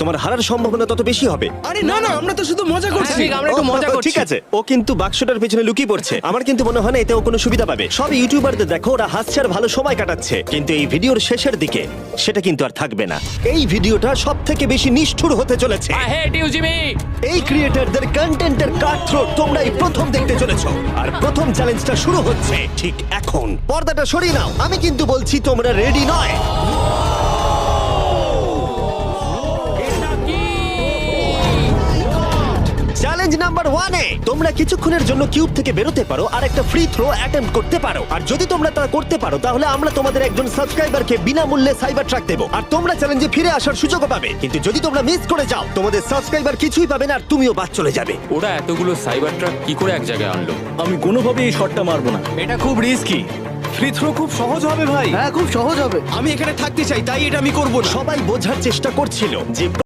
তোমার হারার সম্ভাবনা তত বেশি হবে। আরে না না, আমরা তো শুধু মজা করছি। হ্যাঁ, আমরা একটু মজা করছি। ঠিক আছে, ও কিন্তু বাক্সটার পেছনে লুকিয়ে পড়ছে। আমার কিন্তু মনে হয় না এতে ও কোনো সুবিধা পাবে। সব ইউটিউবারদের দেখো ওরা হাসছে আর ভালো সময় কাটাচ্ছে, কিন্তু এই ভিডিওর শেষের দিকে সেটা কিন্তু আর থাকবে না। এই ভিডিওটা সব থেকে বেশি নিষ্ঠুর হতে চলেছে। I hate you Jimmy. এই ক্রিয়েটরদের কন্টেন্টের কাটথ্রোট তোমরাই প্রথম দেখতে চলেছো, আর প্রথম চ্যালেঞ্জটা শুরু হচ্ছে ঠিক এখন। পর্দাটা সরিয়ে নাও, আমি কিন্তু বলছি তোমরা রেডি নয়। চ্যালেঞ্জ নাম্বার 1 এ তোমরা কিছুক্ষণের জন্য কিউব থেকে বেরোতে পারো আর একটা ফ্রি থ্রো অ্যাটেম্প্ট করতে পারো। আর যদি তোমরা তা করতে পারো তাহলে আমরা তোমাদের একজন সাবস্ক্রাইবারকে বিনামূল্যে সাইবার ট্রাক দেবো, আর তোমরা চ্যালেঞ্জে ফিরে আসার সুযোগও পাবে। কিন্তু যদি তোমরা মিস করে যাও তোমাদের সাবস্ক্রাইবার কিছুই পাবে না আর তুমিও বাদ চলে যাবে। ওরা এতগুলো সাইবার ট্রাক কি করে এক জায়গায় আনলো? আমি কোনোভাবেই এই শটটা মারবো না। এটা খুব রিস্কি। ফ্রি থ্রো খুব সহজ হবে ভাই। হ্যাঁ খুব সহজ হবে। আমি এখানে থাকতে চাই, তাই এটা আমি করব না। সবাই বোঝার চেষ্টা করছিল যে